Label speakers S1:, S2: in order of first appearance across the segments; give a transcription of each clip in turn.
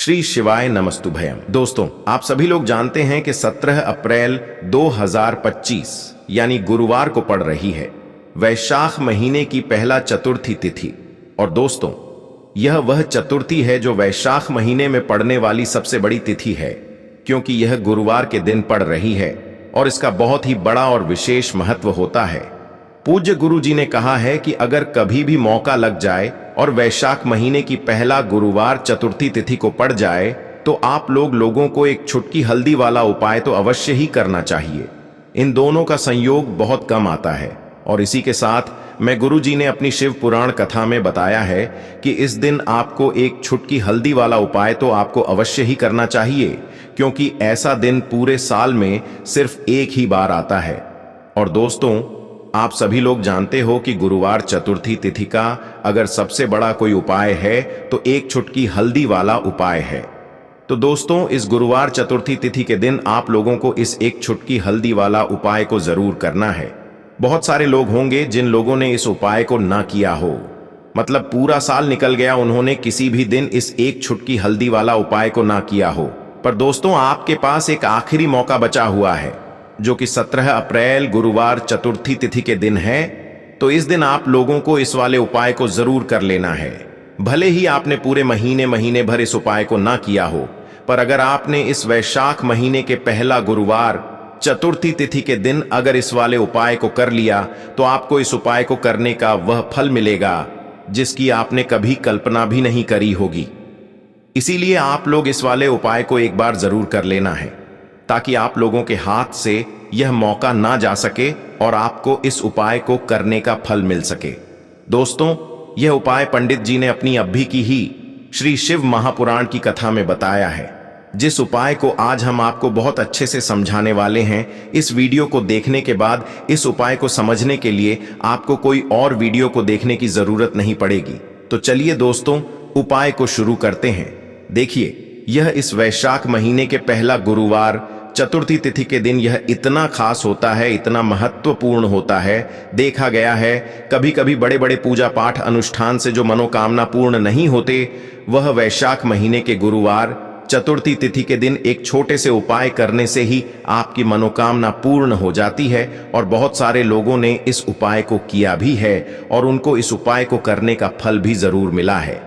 S1: श्री शिवाय नमस्तुभयम। दोस्तों, आप सभी लोग जानते हैं कि 17 अप्रैल 2025 यानी गुरुवार को पड़ रही है वैशाख महीने की पहला चतुर्थी तिथि। और दोस्तों, यह वह चतुर्थी है जो वैशाख महीने में पड़ने वाली सबसे बड़ी तिथि है, क्योंकि यह गुरुवार के दिन पड़ रही है और इसका बहुत ही बड़ा और विशेष महत्व होता है। पूज्य गुरु जी ने कहा है कि अगर कभी भी मौका लग जाए और वैशाख महीने की पहला गुरुवार चतुर्थी तिथि को पड़ जाए तो आप लोगों को एक छुटकी हल्दी वाला उपाय तो अवश्य ही करना चाहिए। इन दोनों का संयोग बहुत कम आता है और इसी के साथ मैं गुरु जी ने अपनी शिव पुराण कथा में बताया है कि इस दिन आपको एक छुटकी हल्दी वाला उपाय तो आपको अवश्य ही करना चाहिए, क्योंकि ऐसा दिन पूरे साल में सिर्फ एक ही बार आता है। और दोस्तों, आप सभी लोग जानते हो कि गुरुवार चतुर्थी तिथि का अगर सबसे बड़ा कोई उपाय है तो एक छुटकी हल्दी वाला उपाय है। तो दोस्तों, इस गुरुवार चतुर्थी तिथि के दिन आप लोगों को इस एक छुटकी हल्दी वाला उपाय को जरूर करना है। बहुत सारे लोग होंगे जिन लोगों ने इस उपाय को ना किया हो, मतलब पूरा साल निकल गया, उन्होंने किसी भी दिन इस एक छुटकी हल्दी वाला उपाय को ना किया हो। पर दोस्तों, आपके पास एक आखिरी मौका बचा हुआ है, जो कि 17 अप्रैल गुरुवार चतुर्थी तिथि के दिन है। तो इस दिन आप लोगों को इस वाले उपाय को जरूर कर लेना है। भले ही आपने पूरे महीने भर इस उपाय को ना किया हो, पर अगर आपने इस वैशाख महीने के पहला गुरुवार चतुर्थी तिथि के दिन अगर इस वाले उपाय को कर लिया तो आपको इस उपाय को करने का वह फल मिलेगा जिसकी आपने कभी कल्पना भी नहीं करी होगी। इसीलिए आप लोग इस वाले उपाय को एक बार जरूर कर लेना है, ताकि आप लोगों के हाथ से यह मौका ना जा सके और आपको इस उपाय को करने का फल मिल सके। दोस्तों, यह उपाय पंडित जी ने अपनी अभी की ही श्री शिव महापुराण की कथा में बताया है, जिस उपाय को आज हम आपको बहुत अच्छे से समझाने वाले हैं। इस वीडियो को देखने के बाद इस उपाय को समझने के लिए आपको कोई और वीडियो को देखने की जरूरत नहीं पड़ेगी। तो चलिए दोस्तों, उपाय को शुरू करते हैं। देखिए, यह इस वैशाख महीने के पहला गुरुवार चतुर्थी तिथि के दिन यह इतना खास होता है, इतना महत्वपूर्ण होता है। देखा गया है कभी कभी बड़े बड़े पूजा पाठ अनुष्ठान से जो मनोकामना पूर्ण नहीं होते, वह वैशाख महीने के गुरुवार चतुर्थी तिथि के दिन एक छोटे से उपाय करने से ही आपकी मनोकामना पूर्ण हो जाती है। और बहुत सारे लोगों ने इस उपाय को किया भी है और उनको इस उपाय को करने का फल भी जरूर मिला है।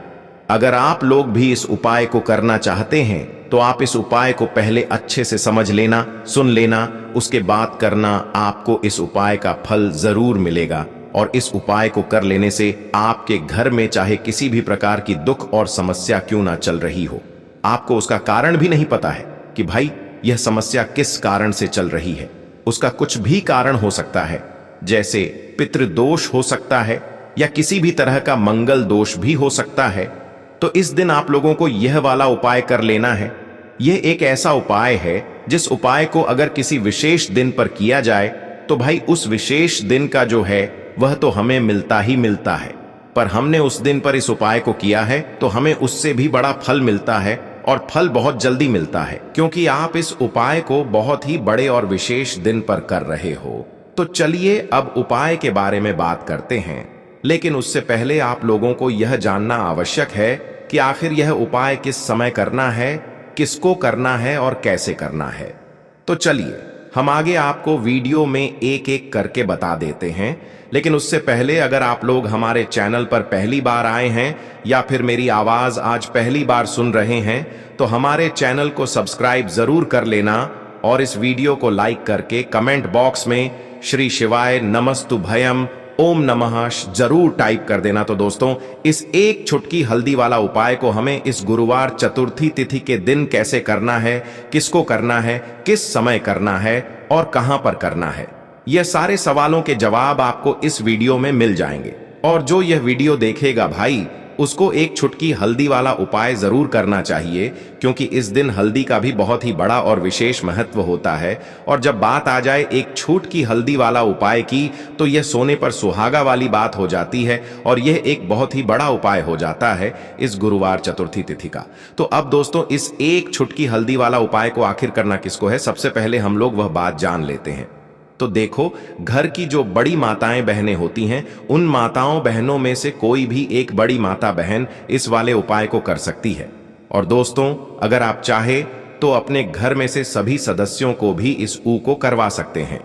S1: अगर आप लोग भी इस उपाय को करना चाहते हैं तो आप इस उपाय को पहले अच्छे से समझ लेना, सुन लेना, उसके बाद करना। आपको इस उपाय का फल जरूर मिलेगा और इस उपाय को कर लेने से आपके घर में चाहे किसी भी प्रकार की दुख और समस्या क्यों ना चल रही हो, आपको उसका कारण भी नहीं पता है कि भाई यह समस्या किस कारण से चल रही है। उसका कुछ भी कारण हो सकता है, जैसे पितृदोष हो सकता है या किसी भी तरह का मंगल दोष भी हो सकता है। तो इस दिन आप लोगों को यह वाला उपाय कर लेना है। यह एक ऐसा उपाय है जिस उपाय को अगर किसी विशेष दिन पर किया जाए तो भाई उस विशेष दिन का जो है वह तो हमें मिलता ही मिलता है, पर हमने उस दिन पर इस उपाय को किया है तो हमें उससे भी बड़ा फल मिलता है और फल बहुत जल्दी मिलता है, क्योंकि आप इस उपाय को बहुत ही बड़े और विशेष दिन पर कर रहे हो। तो चलिए अब उपाय के बारे में बात करते हैं, लेकिन उससे पहले आप लोगों को यह जानना आवश्यक है कि आखिर यह उपाय किस समय करना है, किसको करना है और कैसे करना है। तो चलिए हम आगे आपको वीडियो में एक एक करके बता देते हैं। लेकिन उससे पहले अगर आप लोग हमारे चैनल पर पहली बार आए हैं या फिर मेरी आवाज आज पहली बार सुन रहे हैं तो हमारे चैनल को सब्सक्राइब जरूर कर लेना और इस वीडियो को लाइक करके कमेंट बॉक्स में श्री शिवाय नमस्तुभयम ओम नमः जरूर टाइप कर देना। तो दोस्तों, इस एक छुटकी हल्दी वाला उपाय को हमें इस गुरुवार चतुर्थी तिथि के दिन कैसे करना है, किसको करना है, किस समय करना है और कहां पर करना है, यह सारे सवालों के जवाब आपको इस वीडियो में मिल जाएंगे। और जो यह वीडियो देखेगा भाई, उसको एक छुटकी हल्दी वाला उपाय जरूर करना चाहिए, क्योंकि इस दिन हल्दी का भी बहुत ही बड़ा और विशेष महत्व होता है। और जब बात आ जाए एक छूट की हल्दी वाला उपाय की, तो यह सोने पर सुहागा वाली बात हो जाती है और यह एक बहुत ही बड़ा उपाय हो जाता है इस गुरुवार चतुर्थी तिथि का। तो अब दोस्तों, इस एक छुटकी हल्दी वाला उपाय को आखिर करना किसको है, सबसे पहले हम लोग वह बात जान लेते हैं। तो देखो, घर की जो बड़ी माताएं बहनें होती हैं, उन माताओं बहनों में से कोई भी एक बड़ी माता बहन इस वाले उपाय को कर सकती है। और दोस्तों, अगर आप चाहे तो अपने घर में से सभी सदस्यों को भी इस ऊ को करवा सकते हैं।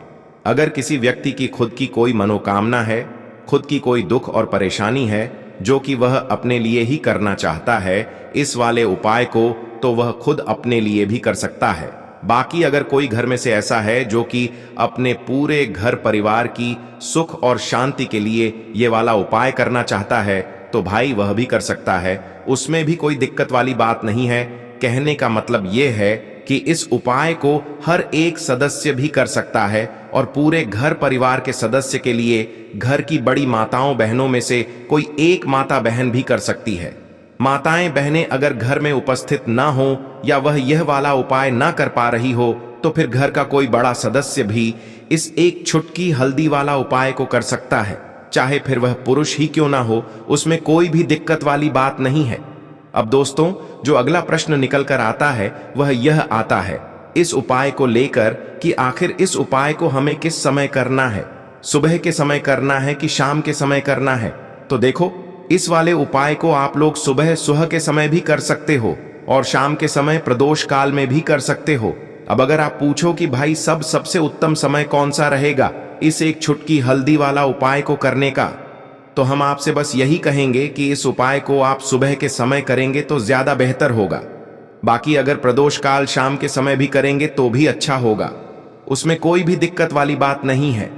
S1: अगर किसी व्यक्ति की खुद की कोई मनोकामना है, खुद की कोई दुख और परेशानी है जो कि वह अपने लिए ही करना चाहता है इस वाले उपाय को, तो वह खुद अपने लिए भी कर सकता है। बाकी अगर कोई घर में से ऐसा है जो कि अपने पूरे घर परिवार की सुख और शांति के लिए ये वाला उपाय करना चाहता है, तो भाई वह भी कर सकता है, उसमें भी कोई दिक्कत वाली बात नहीं है। कहने का मतलब ये है कि इस उपाय को हर एक सदस्य भी कर सकता है और पूरे घर परिवार के सदस्य के लिए घर की बड़ी माताओं बहनों में से कोई एक माता बहन भी कर सकती है। माताएं बहनें अगर घर में उपस्थित ना हो या वह यह वाला उपाय ना कर पा रही हो, तो फिर घर का कोई बड़ा सदस्य भी इस एक छुटकी हल्दी वाला उपाय को कर सकता है, चाहे फिर वह पुरुष ही क्यों ना हो, उसमें कोई भी दिक्कत वाली बात नहीं है। अब दोस्तों, जो अगला प्रश्न निकल कर आता है वह यह आता है इस उपाय को लेकर कि आखिर इस उपाय को हमें किस समय करना है, सुबह के समय करना है कि शाम के समय करना है। तो देखो, इस वाले उपाय को आप लोग सुबह सुबह के समय भी कर सकते हो और शाम के समय प्रदोष काल में भी कर सकते हो। अब अगर आप पूछो कि भाई सबसे उत्तम समय कौन सा रहेगा इस एक छुटकी हल्दी वाला उपाय को करने का, तो हम आपसे बस यही कहेंगे कि इस उपाय को आप सुबह के समय करेंगे तो ज्यादा बेहतर होगा। बाकी अगर प्रदोष काल शाम के समय भी करेंगे तो भी अच्छा होगा, उसमें कोई भी दिक्कत वाली बात नहीं है।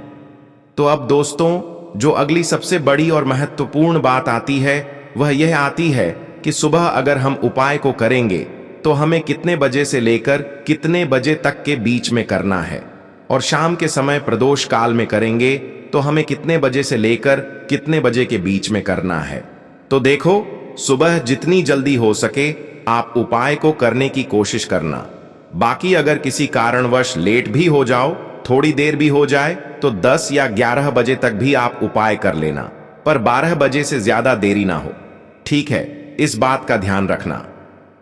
S1: तो अब दोस्तों, जो अगली सबसे बड़ी और महत्वपूर्ण बात आती है वह यह आती है कि सुबह अगर हम उपाय को करेंगे तो हमें कितने बजे से लेकर कितने बजे तक के बीच में करना है, और शाम के समय प्रदोष काल में करेंगे तो हमें कितने बजे से लेकर कितने बजे के बीच में करना है। तो देखो, सुबह जितनी जल्दी हो सके आप उपाय को करने की कोशिश करना। बाकी अगर किसी कारणवश लेट भी हो जाओ, थोड़ी देर भी हो जाए, तो 10 या 11 बजे तक भी आप उपाय कर लेना, पर 12 बजे से ज्यादा देरी ना हो, ठीक है? इस बात का ध्यान रखना।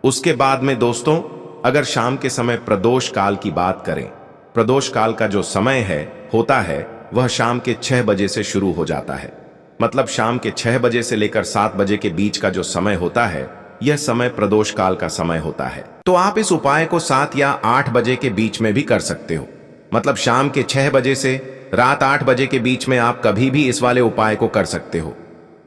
S1: उसके बाद में दोस्तों, अगर शाम के समय प्रदोष काल की बात करें, प्रदोष काल का जो समय होता है वह शाम के 6 बजे से शुरू हो जाता है। मतलब शाम के 6 बजे से लेकर 7 बजे के बीच का जो समय होता है, यह समय प्रदोष काल का समय होता है। तो आप इस उपाय को 7 या 8 बजे के बीच में भी कर सकते हो। मतलब शाम के 6 बजे से रात 8 बजे के बीच में आप कभी भी इस वाले उपाय को कर सकते हो,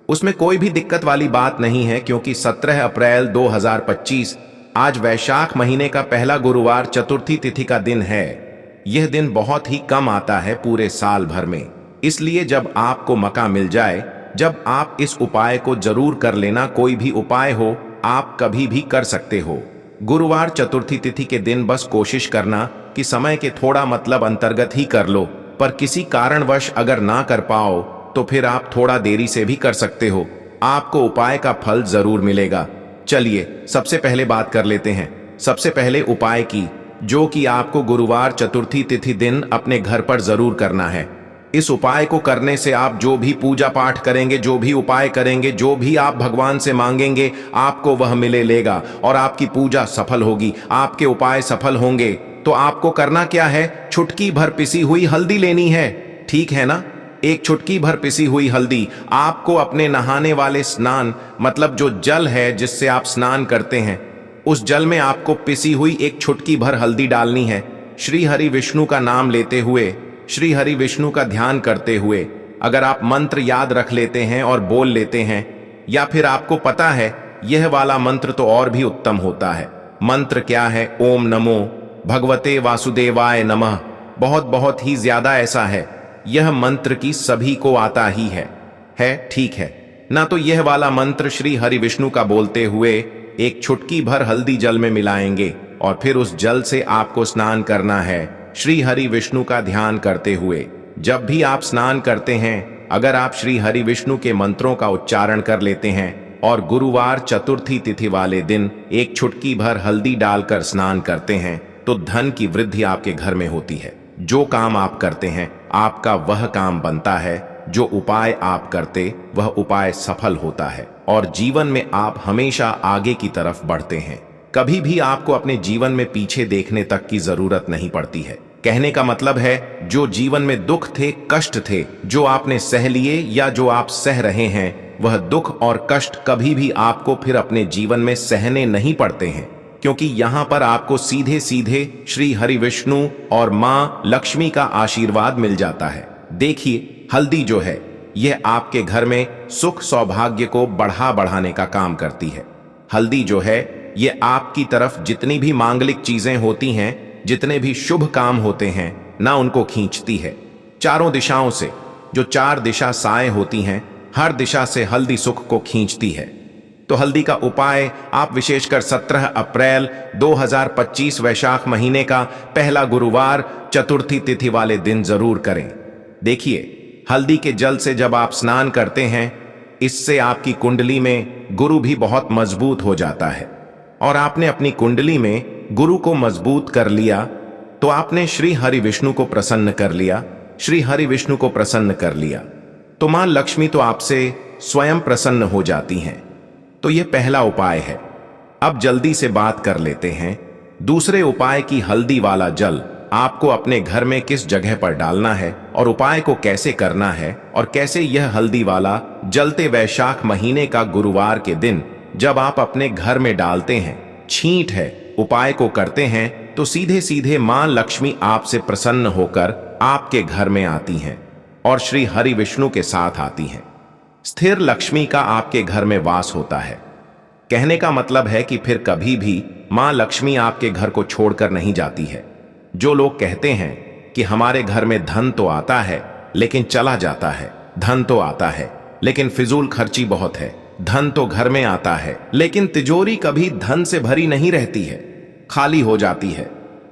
S1: उसमें कोई भी दिक्कत वाली बात नहीं है, क्योंकि 17 अप्रैल 2025 आज वैशाख महीने का पहला गुरुवार चतुर्थी तिथि का दिन है। यह दिन बहुत ही कम आता है पूरे साल भर में, इसलिए जब आपको मौका मिल जाए, जब आप इस उपाय को जरूर कर लेना। कोई भी उपाय हो आप कभी भी कर सकते हो। गुरुवार चतुर्थी तिथि के दिन बस कोशिश करना कि समय के थोड़ा मतलब अंतर्गत ही कर लो, पर किसी कारणवश अगर ना कर पाओ तो फिर आप थोड़ा देरी से भी कर सकते हो, आपको उपाय का फल जरूर मिलेगा। चलिए सबसे पहले बात कर लेते हैं सबसे पहले उपाय की, जो कि आपको गुरुवार चतुर्थी तिथि दिन अपने घर पर जरूर करना है। इस उपाय को करने से आप जो भी पूजा पाठ करेंगे, जो भी उपाय करेंगे, जो भी आप भगवान से मांगेंगे, आपको वह मिलेगा और आपकी पूजा सफल होगी, आपके उपाय सफल होंगे। तो आपको करना क्या है, चुटकी भर पिसी हुई हल्दी लेनी है, ठीक है ना? एक चुटकी भर पिसी हुई हल्दी आपको अपने नहाने वाले स्नान, मतलब जो जल है जिससे आप स्नान करते हैं, उस जल में आपको पिसी हुई एक चुटकी भर हल्दी डालनी है। श्री हरि विष्णु का नाम लेते हुए, श्री हरि विष्णु का ध्यान करते हुए, अगर आप मंत्र याद रख लेते हैं और बोल लेते हैं, या फिर आपको पता है यह वाला मंत्र तो और भी उत्तम होता है। मंत्र क्या है? ओम नमो भगवते वासुदेवाय नमः। बहुत ही ज्यादा ऐसा है, यह मंत्र की सभी को आता ही है, ठीक है ना? तो यह वाला मंत्र श्री हरि विष्णु का बोलते हुए एक चुटकी भर हल्दी जल में मिलाएंगे और फिर उस जल से आपको स्नान करना है श्री हरि विष्णु का ध्यान करते हुए। जब भी आप स्नान करते हैं, अगर आप श्री हरि विष्णु के मंत्रों का उच्चारण कर लेते हैं और गुरुवार चतुर्थी तिथि वाले दिन एक चुटकी भर हल्दी डालकर स्नान करते हैं, तो धन की वृद्धि आपके घर में होती है। जो काम आप करते हैं आपका वह काम बनता है, जो उपाय आप करते वह उपाय सफल होता है और जीवन में आप हमेशा आगे की तरफ बढ़ते हैं। कभी भी आपको अपने जीवन में पीछे देखने तक की जरूरत नहीं पड़ती है। कहने का मतलब है, जो जीवन में दुख थे, कष्ट थे, जो आपने सह लिए या जो आप सह रहे हैं, वह दुख और कष्ट कभी भी आपको फिर अपने जीवन में सहने नहीं पड़ते हैं, क्योंकि यहां पर आपको सीधे सीधे श्री हरि विष्णु और मां लक्ष्मी का आशीर्वाद मिल जाता है। देखिए, हल्दी जो है यह आपके घर में सुख सौभाग्य को बढ़ाने का काम करती है। हल्दी जो है यह आपकी तरफ जितनी भी मांगलिक चीजें होती हैं, जितने भी शुभ काम होते हैं ना, उनको खींचती है। चारों दिशाओं से, जो 4 दिशा साएं होती हैं, हर दिशा से हल्दी सुख को खींचती है। तो हल्दी का उपाय आप विशेषकर 17 अप्रैल 2025 वैशाख महीने का पहला गुरुवार चतुर्थी तिथि वाले दिन जरूर करें। देखिए, हल्दी के जल से जब आप स्नान करते हैं, इससे आपकी कुंडली में गुरु भी बहुत मजबूत हो जाता है। और आपने अपनी कुंडली में गुरु को मजबूत कर लिया तो आपने श्री हरि विष्णु को प्रसन्न कर लिया। श्री हरि विष्णु को प्रसन्न कर लिया तो मां लक्ष्मी तो आपसे स्वयं प्रसन्न हो जाती हैं। तो यह पहला उपाय है। अब जल्दी से बात कर लेते हैं दूसरे उपाय की। हल्दी वाला जल आपको अपने घर में किस जगह पर डालना है और उपाय को कैसे करना है, और कैसे यह हल्दी वाला जलते वैशाख महीने का गुरुवार के दिन जब आप अपने घर में डालते हैं, छींट है, उपाय को करते हैं, तो सीधे सीधे मां लक्ष्मी आपसे प्रसन्न होकर आपके घर में आती हैं और श्री हरि विष्णु के साथ आती हैं। स्थिर लक्ष्मी का आपके घर में वास होता है। कहने का मतलब है कि फिर कभी भी मां लक्ष्मी आपके घर को छोड़कर नहीं जाती है। जो लोग कहते हैं कि हमारे घर में धन तो आता है लेकिन चला जाता है, धन तो आता है लेकिन फिजूल खर्ची बहुत है, धन तो घर में आता है लेकिन तिजोरी कभी धन से भरी नहीं रहती है, खाली हो जाती है,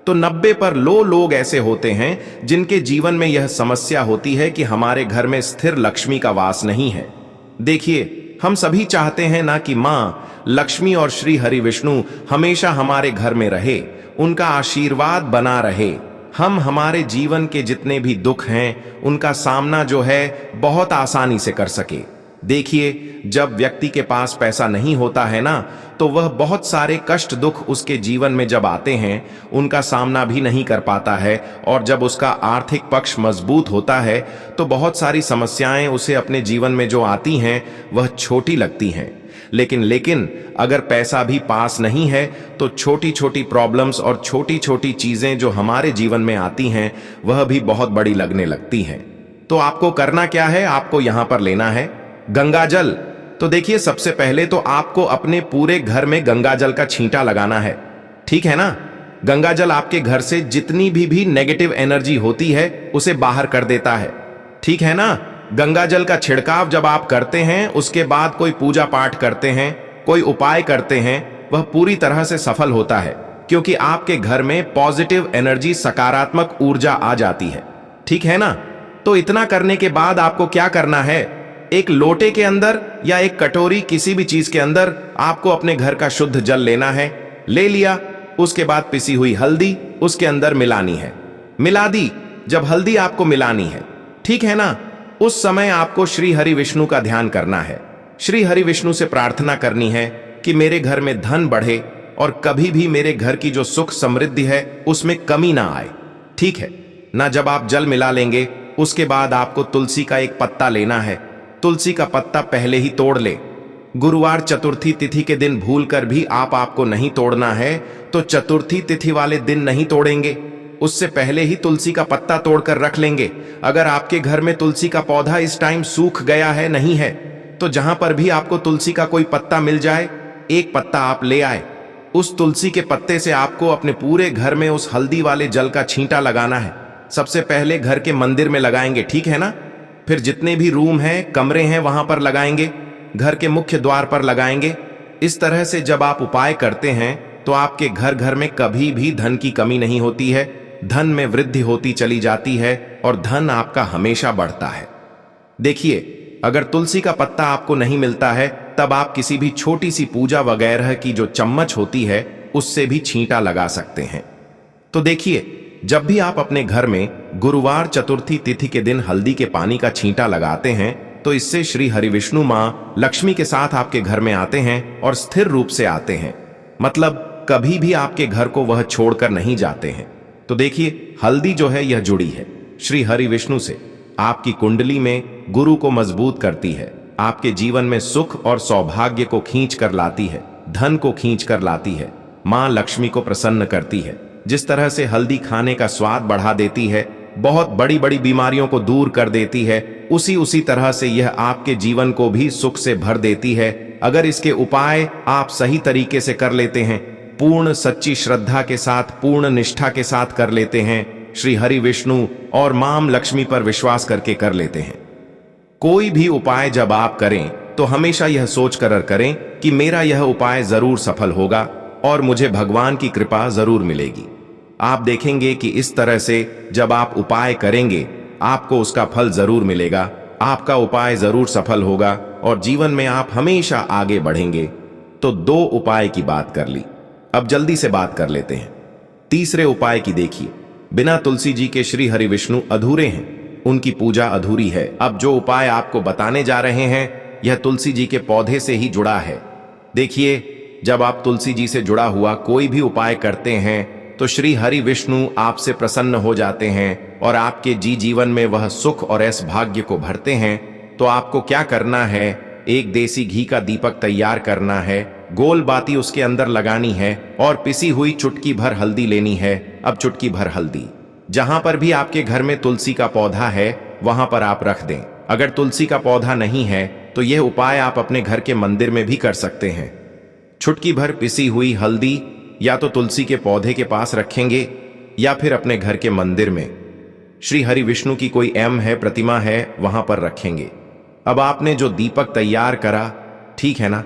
S1: तो 90 पर लोग ऐसे होते हैं जिनके जीवन में यह समस्या होती है कि हमारे घर में स्थिर लक्ष्मी का वास नहीं है। देखिए, हम सभी चाहते हैं ना कि मां लक्ष्मी और श्री हरि विष्णु हमेशा हमारे घर में रहे, उनका आशीर्वाद बना रहे, हम हमारे जीवन के जितने भी दुख हैं उनका सामना जो है बहुत आसानी से कर सके। देखिए, जब व्यक्ति के पास पैसा नहीं होता है ना, तो वह बहुत सारे कष्ट दुख उसके जीवन में जब आते हैं उनका सामना भी नहीं कर पाता है, और जब उसका आर्थिक पक्ष मजबूत होता है तो बहुत सारी समस्याएं उसे अपने जीवन में जो आती हैं वह छोटी लगती हैं। लेकिन अगर पैसा भी पास नहीं है तो छोटी छोटी प्रॉब्लम्स और छोटी छोटी चीजें जो हमारे जीवन में आती हैं वह भी बहुत बड़ी लगने लगती हैं। तो आपको करना क्या है? आपको यहां पर लेना है गंगा जल। तो देखिए, सबसे पहले तो आपको अपने पूरे घर में गंगा जल का छींटा लगाना है, ठीक है ना। गंगा जल आपके घर से जितनी भी नेगेटिव एनर्जी होती है उसे बाहर कर देता है, ठीक है ना। गंगा जल का छिड़काव जब आप करते हैं, उसके बाद कोई पूजा पाठ करते हैं, कोई उपाय करते हैं, वह पूरी तरह से सफल होता है, क्योंकि आपके घर में पॉजिटिव एनर्जी, सकारात्मक ऊर्जा आ जाती है, ठीक है ना। तो इतना करने के बाद आपको क्या करना है? एक लोटे के अंदर या एक कटोरी, किसी भी चीज के अंदर आपको अपने घर का शुद्ध जल लेना है। ले लिया, उसके बाद पिसी हुई हल्दी उसके अंदर मिलानी है। मिला दी। जब हल्दी आपको मिलानी है, ठीक है ना, उस समय आपको श्री हरि विष्णु का ध्यान करना है। श्री हरि विष्णु से प्रार्थना करनी है कि मेरे घर में धन बढ़े और कभी भी मेरे घर की जो सुख समृद्धि है उसमें कमी ना आए, ठीक है ना। जब आप जल मिला लेंगे, उसके बाद आपको तुलसी का एक पत्ता लेना है। तुलसी का पत्ता पहले ही तोड़ ले। गुरुवार चतुर्थी तिथि के दिन भूलकर भी आपको नहीं तोड़ना है, तो चतुर्थी तिथि वाले दिन नहीं तोड़ेंगे, उससे पहले ही तुलसी का पत्ता तोड़कर रख लेंगे। अगर आपके घर में तुलसी का पौधा इस टाइम सूख गया है, नहीं है, तो जहां पर भी आपको तुलसी का कोई पत्ता मिल जाए, एक पत्ता आप ले आए। उस तुलसी के पत्ते से आपको अपने पूरे घर में उस हल्दी वाले जल का छींटा लगाना है। सबसे पहले घर के मंदिर में लगाएंगे, ठीक है ना। फिर जितने भी रूम हैं, कमरे हैं, वहां पर लगाएंगे। घर के मुख्य द्वार पर लगाएंगे। इस तरह से जब आप उपाय करते हैं तो आपके घर घर में कभी भी धन की कमी नहीं होती है, धन में वृद्धि होती चली जाती है और धन आपका हमेशा बढ़ता है। देखिए, अगर तुलसी का पत्ता आपको नहीं मिलता है, तब आप किसी भी छोटी सी पूजा वगैरह की जो चम्मच होती है उससे भी छींटा लगा सकते हैं। तो देखिए, जब भी आप अपने घर में गुरुवार चतुर्थी तिथि के दिन हल्दी के पानी का छींटा लगाते हैं, तो इससे श्री हरि विष्णु मां लक्ष्मी के साथ आपके घर में आते हैं और स्थिर रूप से आते हैं, मतलब कभी भी आपके घर को वह छोड़कर नहीं जाते हैं। तो देखिए, हल्दी जो है यह जुड़ी है श्री हरि विष्णु से, आपकी कुंडली में गुरु को मजबूत करती है, आपके जीवन में सुख और सौभाग्य को खींच कर लाती है, धन को खींच कर लाती है, मां लक्ष्मी को प्रसन्न करती है। जिस तरह से हल्दी खाने का स्वाद बढ़ा देती है, बहुत बड़ी बड़ी बीमारियों को दूर कर देती है, उसी तरह से यह आपके जीवन को भी सुख से भर देती है। अगर इसके उपाय आप सही तरीके से कर लेते हैं, पूर्ण सच्ची श्रद्धा के साथ, पूर्ण निष्ठा के साथ कर लेते हैं, श्री हरि विष्णु और मां लक्ष्मी पर विश्वास करके कर लेते हैं। कोई भी उपाय जब आप करें तो हमेशा यह सोच कर करें कि मेरा यह उपाय जरूर सफल होगा और मुझे भगवान की कृपा जरूर मिलेगी। आप देखेंगे कि इस तरह से जब आप उपाय करेंगे आपको उसका फल जरूर मिलेगा, आपका उपाय जरूर सफल होगा और जीवन में आप हमेशा आगे बढ़ेंगे। तो 2 उपाय की बात कर ली, अब जल्दी से बात कर लेते हैं तीसरे उपाय की। देखिए, बिना तुलसी जी के श्री हरि विष्णु अधूरे हैं, उनकी पूजा अधूरी है। अब जो उपाय आपको बताने जा रहे हैं यह तुलसी जी के पौधे से ही जुड़ा है। देखिए, जब आप तुलसी जी से जुड़ा हुआ कोई भी उपाय करते हैं तो श्री हरि विष्णु आपसे प्रसन्न हो जाते हैं और आपके जीवन में वह सुख और ऐश्वर्य भाग्य को भरते हैं। तो आपको क्या करना है, एक देसी घी का दीपक तैयार करना है, गोल बाती उसके अंदर लगानी है और पिसी हुई चुटकी भर हल्दी लेनी है। अब चुटकी भर हल्दी जहां पर भी आपके घर में तुलसी का पौधा है वहां पर आप रख दें। अगर तुलसी का पौधा नहीं है तो यह उपाय आप अपने घर के मंदिर में भी कर सकते हैं। चुटकी भर पिसी हुई हल्दी या तो तुलसी के पौधे के पास रखेंगे या फिर अपने घर के मंदिर में श्री हरि विष्णु की कोई प्रतिमा है वहां पर रखेंगे। अब आपने जो दीपक तैयार करा, ठीक है ना,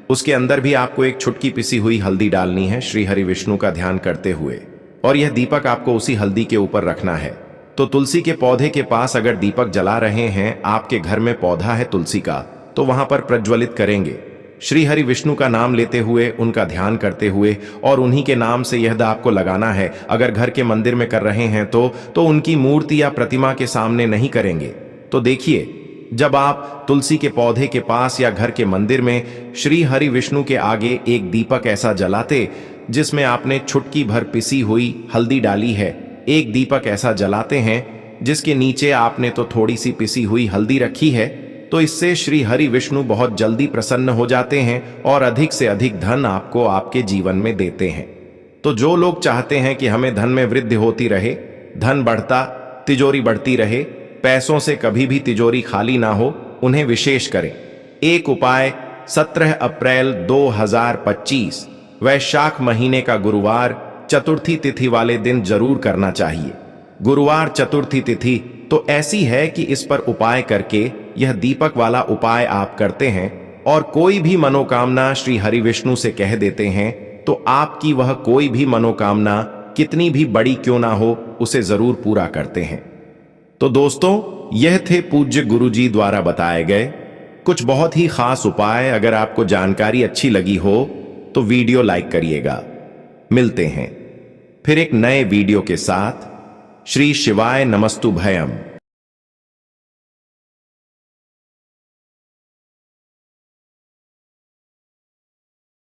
S1: उसके अंदर भी आपको एक चुटकी पिसी हुई हल्दी डालनी है श्री हरि विष्णु का ध्यान करते हुए, और यह दीपक आपको उसी हल्दी के ऊपर रखना है। तो तुलसी के पौधे के पास अगर दीपक जला रहे हैं, आपके घर में पौधा है तुलसी का, तो वहां पर प्रज्वलित करेंगे श्री हरि विष्णु का नाम लेते हुए, उनका ध्यान करते हुए, और उन्हीं के नाम से यह आपको लगाना है। अगर घर के मंदिर में कर रहे हैं तो उनकी मूर्ति या प्रतिमा के सामने नहीं करेंगे। तो देखिए, जब आप तुलसी के पौधे के पास या घर के मंदिर में श्री हरि विष्णु के आगे एक दीपक ऐसा जलाते जिसमें आपने चुटकी भर पिसी हुई हल्दी डाली है, एक दीपक ऐसा जलाते हैं जिसके नीचे आपने तो थोड़ी सी पिसी हुई हल्दी रखी है, तो इससे श्री हरि विष्णु बहुत जल्दी प्रसन्न हो जाते हैं और अधिक से अधिक धन आपको आपके जीवन में देते हैं। तो जो लोग चाहते हैं कि हमें धन में वृद्धि होती रहे, धन बढ़ता, तिजोरी बढ़ती रहे, पैसों से कभी भी तिजोरी खाली ना हो, उन्हें विशेष करें। एक उपाय 17 अप्रैल 2025 वैशाख महीने का गुरुवार चतुर्थी तिथि वाले दिन जरूर करना चाहिए। गुरुवार चतुर्थी तिथि तो ऐसी है कि इस पर उपाय करके यह दीपक वाला उपाय आप करते हैं और कोई भी मनोकामना श्री हरि विष्णु से कह देते हैं, तो आपकी वह कोई भी मनोकामना कितनी भी बड़ी क्यों ना हो, उसे जरूर पूरा करते हैं। तो दोस्तों, यह थे पूज्य गुरुजी द्वारा बताए गए कुछ बहुत ही खास उपाय। अगर आपको जानकारी अच्छी लगी हो तो वीडियो लाइक करिएगा। मिलते हैं फिर एक नए वीडियो के साथ। श्री शिवाय नमस्तुभयम।